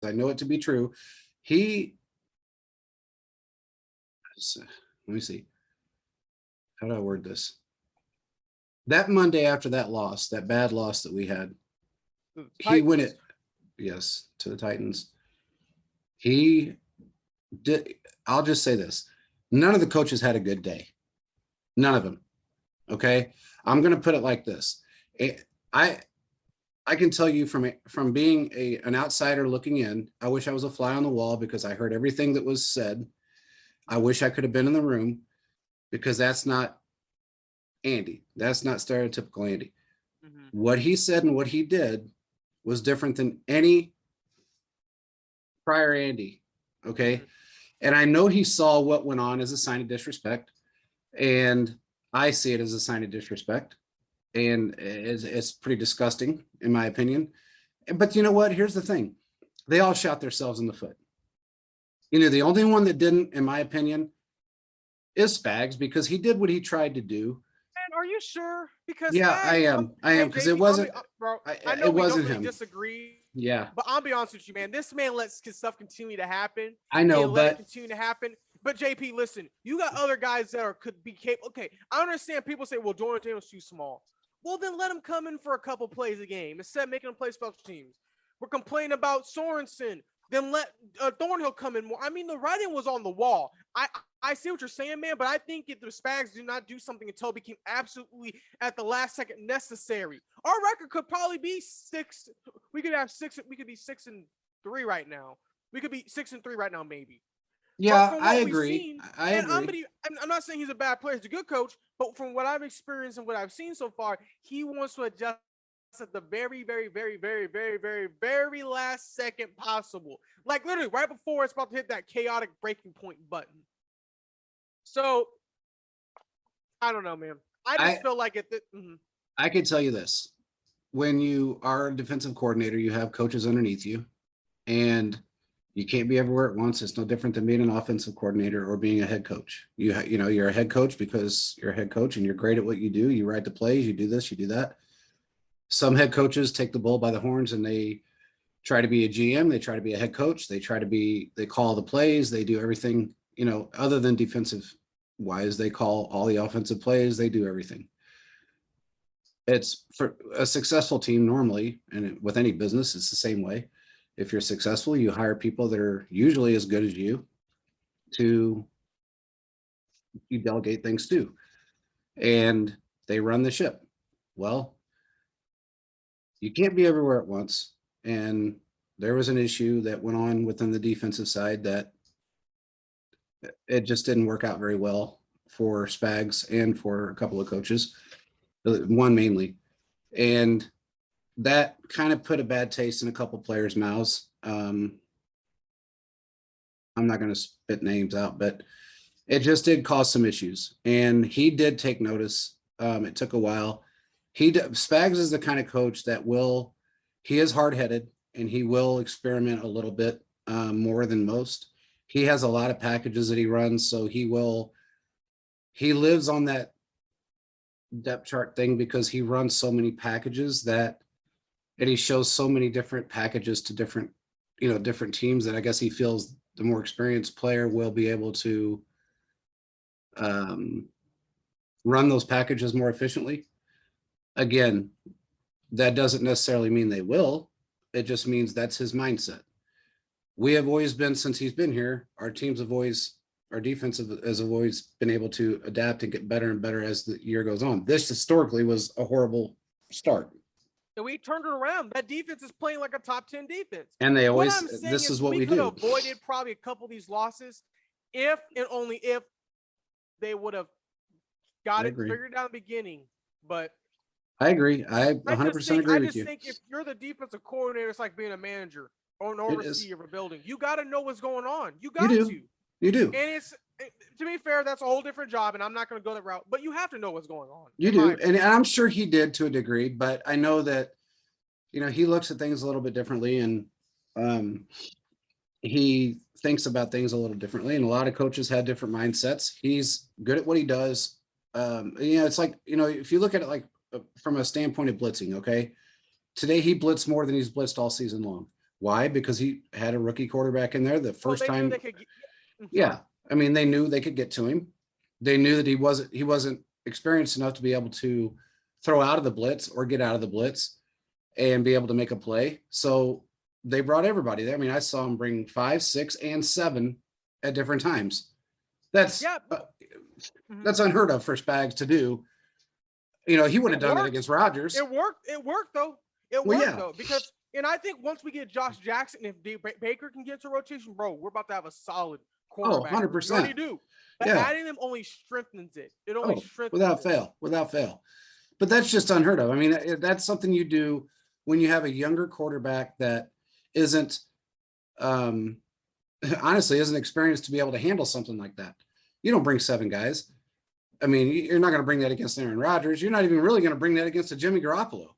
I know it to be true. He, let me see. How do I word this? That Monday after that loss, that bad loss that we had, he went it. Yes, to the Titans. He did. I'll just say this. None of the coaches had a good day. None of them. Okay. I'm going to put it like this. I can tell you from being an outsider looking in, I wish I was a fly on the wall because I heard everything that was said. I wish I could have been in the room because that's not Andy. That's not stereotypical Andy. Mm-hmm. What he said and what he did was different than any prior Andy. Okay. Mm-hmm. And I know he saw what went on as a sign of disrespect. And I see it as a sign of disrespect. And it's pretty disgusting, in my opinion. But you know what? Here's the thing. They all shot themselves in the foot. You know, the only one that didn't, in my opinion, is Spags, because he did what he tried to do. And are you sure? Because yeah, Spags, I am, because it wasn't. Bro, I know it we wasn't don't really him. disagree. Yeah, but I'll be honest with you, man. This man lets his stuff continue to happen. I know, and let it continue to happen. But JP, listen, you got other guys that could be capable. Okay, I understand. People say, "Well, Jordan Taylor's too small." Well, then let him come in for a couple plays a game instead of making him play special teams. We're complaining about Sorensen. Then let Thornhill come in more. I mean, the writing was on the wall. I see what you're saying, man, but I think if the Spags do not do something until it became absolutely at the last second necessary, our record could probably be 6. We could have 6. We could be 6-3 right now. We could be 6-3 right now, maybe. Yeah, I agree. I agree. I'm not saying he's a bad player. He's a good coach, but from what I've experienced and what I've seen so far, he wants to adjust at the very, very, very, very, very, very, very last second possible. Like literally right before it's about to hit that chaotic breaking point button. So I don't know, man. I just feel like it. I can tell you this. When you are a defensive coordinator, you have coaches underneath you, and you can't be everywhere at once. It's no different than being an offensive coordinator or being a head coach. You know, you're a head coach because you're a head coach and you're great at what you do. You write the plays, you do this, you do that. Some head coaches take the bull by the horns and they try to be a GM. They try to be a head coach. They call the plays. They do everything, you know, other than defensive wise. They call all the offensive plays. They do everything. It's for a successful team normally, and with any business, it's the same way. If you're successful, you hire people that are usually as good as you delegate things to, and they run the ship. Well, you can't be everywhere at once. And there was an issue that went on within the defensive side that it just didn't work out very well for Spags and for a couple of coaches, one mainly. And that kind of put a bad taste in a couple players' mouths. I'm not going to spit names out, but it just did cause some issues. And he did take notice. It took a while. Spags is the kind of coach that he is hard-headed and he will experiment a little bit more than most. He has a lot of packages that he runs, so he lives on that depth chart thing because he runs so many packages and he shows so many different packages to different teams that I guess he feels the more experienced player will be able to run those packages more efficiently. Again, that doesn't necessarily mean they will. It just means that's his mindset. We have always been, since he's been here, our defense has always been able to adapt and get better and better as the year goes on. This historically was a horrible start. And we turned it around. That defense is playing like a top 10 defense. And this is what we do. We could have avoided probably a couple of these losses if and only if they would have got it figured out in the beginning. But I agree. I 100% agree with you. I just think if you're the defensive coordinator, it's like being a manager or an overseer of a building. You got to know what's going on. You got to. You do. And to be fair, that's a whole different job, and I'm not going to go that route. But you have to know what's going on. You do, and I'm sure he did to a degree. But I know that, he looks at things a little bit differently, and he thinks about things a little differently. And a lot of coaches had different mindsets. He's good at what he does. It's like, if you look at it like from a standpoint of blitzing, okay, today he blitzed more than he's blitzed all season long. Why? Because he had a rookie quarterback in there the Well, first they knew time. they could get, Yeah. I mean, they knew they could get to him. They knew that he wasn't experienced enough to be able to throw out of the blitz or get out of the blitz and be able to make a play. So they brought everybody there. I mean, I saw him bring 5, 6, and 7 at different times. That's yeah. Mhm. that's unheard of for Spags to do. You know, he would have It done that worked. against Rodgers. It worked. It worked though. It Well, worked yeah. though because, and I think once we get Josh Jackson, if Baker can get into rotation, bro, we're about to have a solid Oh, cornerback. We 100%. already do, but Yeah. adding them only strengthens it. It only Oh, strengthens without it. fail, without fail. But that's just unheard of. I mean, that's something you do when you have a younger quarterback that isn't, honestly, isn't experienced to be able to handle something like that. You don't bring 7 guys. I mean, you're not going to bring that against Aaron Rodgers. You're not even really going to bring that against a Jimmy Garoppolo.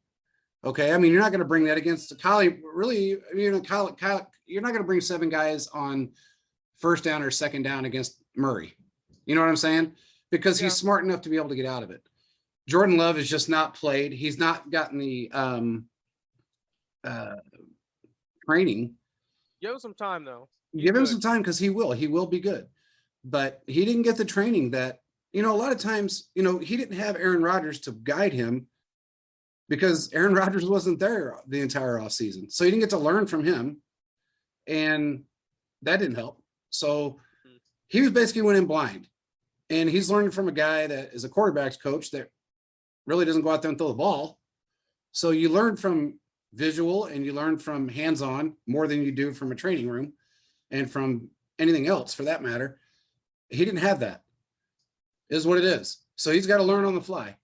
Okay. I mean, you're not going to bring that against Kylie. Really, you're not going to bring 7 guys on first down or second down against Murray. You know what I'm saying? Because he's smart enough to be able to get out of it. Jordan Love has just not played. He's not gotten the training. Give him some time though. Give him some time because he will be good. But he didn't get the training that, you know, a lot of times, you know, he didn't have Aaron Rodgers to guide him because Aaron Rodgers wasn't there the entire offseason. So he didn't get to learn from him. And that didn't help. So he was basically went in blind. And he's learning from a guy that is a quarterback's coach that really doesn't go out there and throw the ball. So you learn from visual and you learn from hands-on more than you do from a training room and from anything else for that matter. He didn't have that. Is what it is. So he's got to learn on the fly.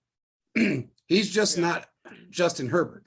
He's just not Justin Herbert.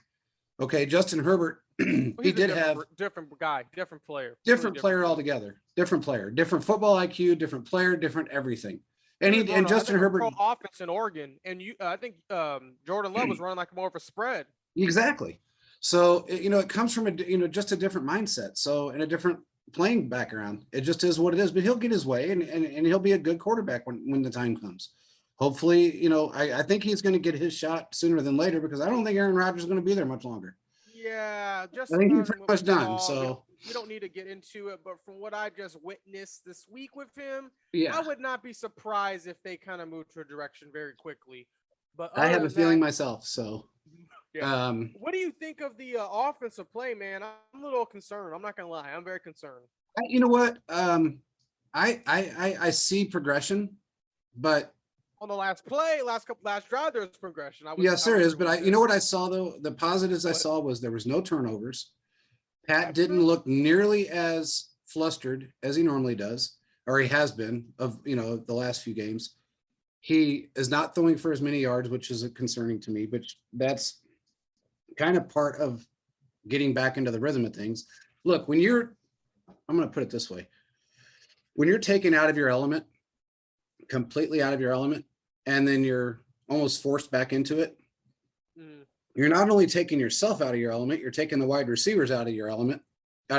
Okay, Justin Herbert, he did have different guy, different player, different player altogether, different player, different football IQ, different player, different everything. And Justin Herbert offense in Oregon, and I think Jordan Love was running like more of a spread. Exactly. So you know, it comes from just a different mindset. So and a different playing background. It just is what it is. But he'll get his way, and he'll be a good quarterback when the time comes. Hopefully, you know, I think he's going to get his shot sooner than later because I don't think Aaron Rodgers is going to be there much longer. Yeah, just I think he's pretty much done. So we don't need to get into it, but from what I just witnessed this week with him, yeah, I would not be surprised if they kind of move to a direction very quickly. But I have a feeling myself. So yeah. What do you think of the offensive play, man? I'm a little concerned. I'm not gonna lie, I'm very concerned. You know what? I see progression, but on the last drive, there was progression. Yes, there is. But you know what I saw though? The positives I saw was there was no turnovers. Pat didn't look nearly as flustered as he normally does, or he has been the last few games. He is not throwing for as many yards, which is concerning to me, but that's kind of part of getting back into the rhythm of things. Look, I'm going to put it this way. When you're taken out of your element, completely out of your element, and then you're almost forced back into it, you're not only taking yourself out of your element, you're taking the wide receivers out of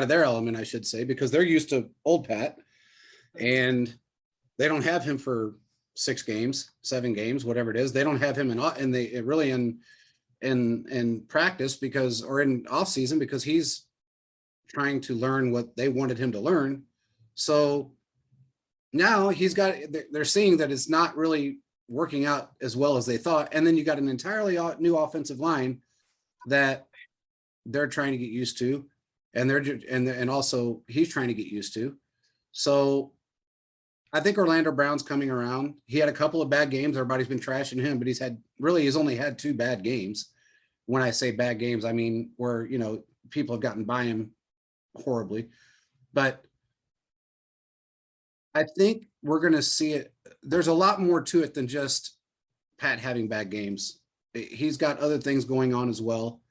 their element, I should say, because they're used to old Pat and they don't have him for 6 games, 7 games, whatever it is. They don't have him in practice or in off season because he's trying to learn what they wanted him to learn. So now they're seeing that it's not really working out as well as they thought. And then you got an entirely new offensive line that they're trying to get used to. And also he's trying to get used to. So I think Orlando Brown's coming around. He had a couple of bad games. Everybody's been trashing him, but he's only had 2 bad games. When I say bad games, I mean, where, people have gotten by him horribly, but I think we're going to see it. There's a lot more to it than just Pat having bad games. He's got other things going on as well.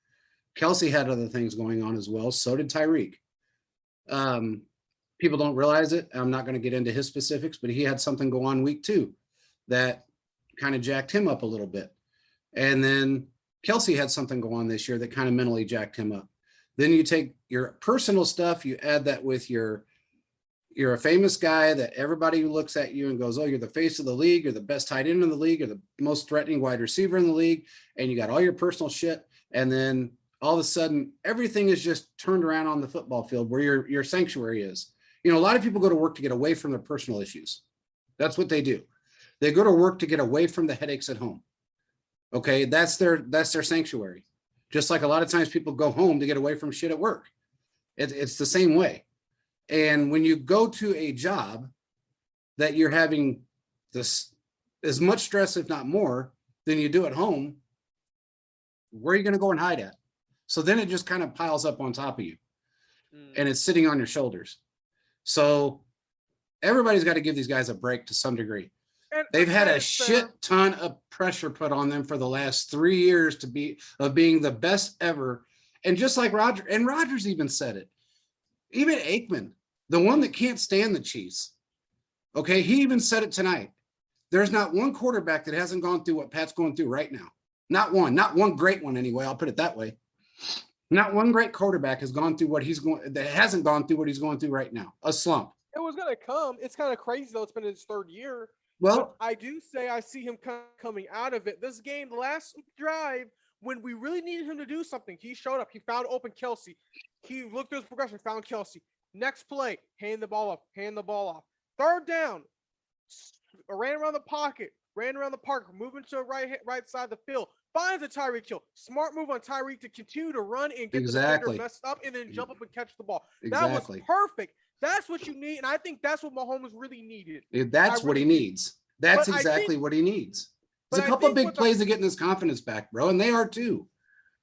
Kelsey had other things going on as well. So did Tyreek. People don't realize it. I'm not going to get into his specifics, but he had something go on week 2 that kind of jacked him up a little bit. And then Kelsey had something go on this year that kind of mentally jacked him up. Then you take your personal stuff, you add that with you're a famous guy that everybody looks at you and goes, oh, you're the face of the league, you're the best tight end in the league, you're the most threatening wide receiver in the league, and you got all your personal shit. And then all of a sudden everything is just turned around on the football field where your sanctuary is. You know, a lot of people go to work to get away from their personal issues. That's what they do. They go to work to get away from the headaches at home. Okay, that's their sanctuary. Just like a lot of times people go home to get away from shit at work. It's the same way. And when you go to a job that you're having this as much stress, if not more, than you do at home, where are you going to go and hide at? So then it just kind of piles up on top of you and it's sitting on your shoulders. So everybody's got to give these guys a break to some degree. And they've had a shit ton of pressure put on them for the last 3 years to be of being the best ever. And just like Rodgers even said it, even Aikman, the one that can't stand the Chiefs. Okay. He even said it tonight. There's not one quarterback that hasn't gone through what Pat's going through right now. Not one great one anyway. I'll put it that way. Not one great quarterback has gone through what he's going, that hasn't gone through what he's going through right now. A slump. It was going to come. It's kind of crazy though. It's been his third year. Well, but I do say I see him coming out of it. This game, the last drive, when we really needed him to do something, he showed up. He found open Kelsey. He looked at his progression, found Kelsey. Next play, hand the ball off. Third down, ran around the pocket, ran around the park, moving to the right side of the field. Finds a Tyreek Hill. Smart move on Tyreek to continue to run and get the defender messed up and then jump up and catch the ball. Exactly. That was perfect. That's what you need, and I think that's what Mahomes really needed. That's what he needs. That's exactly what he needs. There's a couple of big plays to getting his confidence back, bro, and they are too.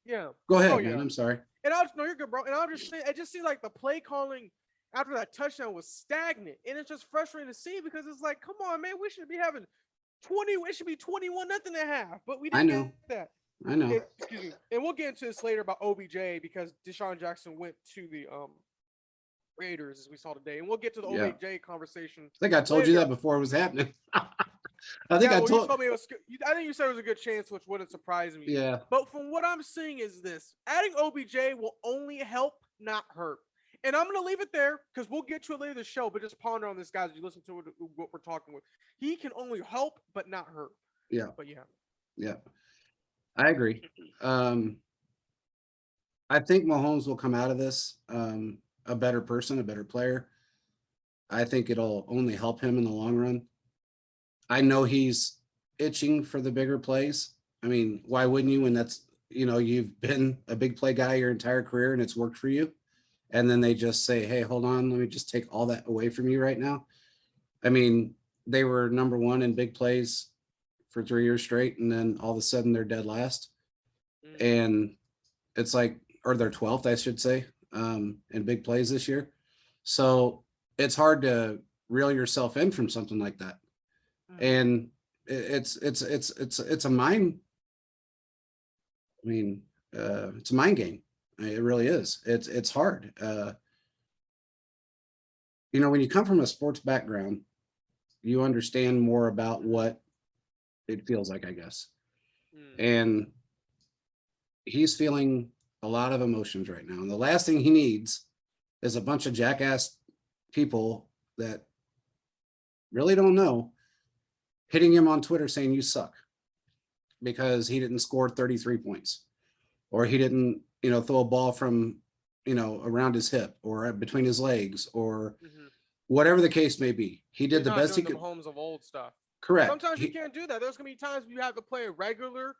Yeah. Go ahead, man. I'm sorry. And you're good, bro. And I'll just say, I just see like the play calling after that touchdown was stagnant, and it's just frustrating to see because it's like, come on, man, we should be having 20. It should be 21-0 at half, but we didn't get that. I know. Excuse me. And we'll get into this later about OBJ because Deshaun Jackson went to the Raiders, as we saw today, and we'll get to the OBJ conversation. I think I told you that before it was happening. I think you told me it was. I think you said it was a good chance, which wouldn't surprise me. Yeah. But from what I'm seeing is this: adding OBJ will only help, not hurt. And I'm gonna leave it there because we'll get to it later in the show. But just ponder on this, guys. You listen to what we're talking with. He can only help, but not hurt. Yeah. But yeah. Yeah. I agree. I think Mahomes will come out of this a better person, a better player. I think it'll only help him in the long run. I know he's itching for the bigger plays. I mean, why wouldn't you when that's, you've been a big play guy your entire career and it's worked for you. And then they just say, hey, hold on, let me just take all that away from you right now. I mean, they were number one in big plays for 3 years straight, and then all of a sudden they're dead last. And it's like, or they're 12th, I should say, in big plays this year. So it's hard to reel yourself in from something like that. And it's a mind. I mean, it's a mind game. It really is. It's hard. When you come from a sports background, you understand more about what it feels like, I guess. And he's feeling a lot of emotions right now. And the last thing he needs is a bunch of jackass people that really don't know hitting him on Twitter saying you suck because he didn't score 33 points or he didn't, throw a ball from, around his hip or between his legs or whatever the case may be. He did the best he could. Mahomes of old stuff. Correct. Sometimes you can't do that. There's going to be times you have to play a regular,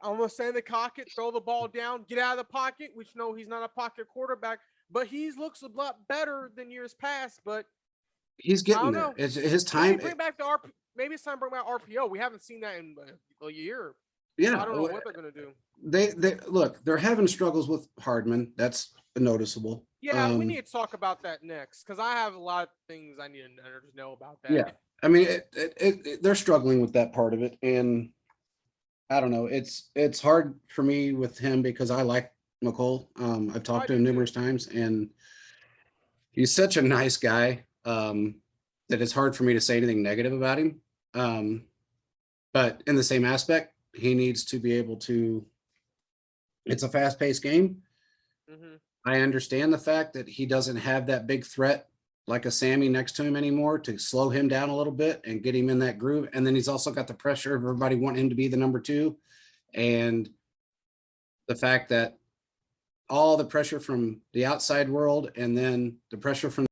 almost stand in the pocket, throw the ball down, get out of the pocket, which he's not a pocket quarterback, but he looks a lot better than years past, but he's getting there. It's his time. Maybe it's time to bring back RPO. We haven't seen that in a year. Yeah. I don't know what they're going to do. They look, they're having struggles with Hardman. That's noticeable. Yeah, we need to talk about that next because I have a lot of things I need to know about that. Yeah. I mean, they're struggling with that part of it. And I don't know. It's hard for me with him because I like McColl. I've talked to him numerous times and he's such a nice guy that it's hard for me to say anything negative about him. But in the same aspect, he needs to be able to, it's a fast paced game. I understand the fact that he doesn't have that big threat like a Sammy next to him anymore to slow him down a little bit and get him in that groove. And then he's also got the pressure of everybody wanting him to be the number 2. And the fact that all the pressure from the outside world and then the pressure from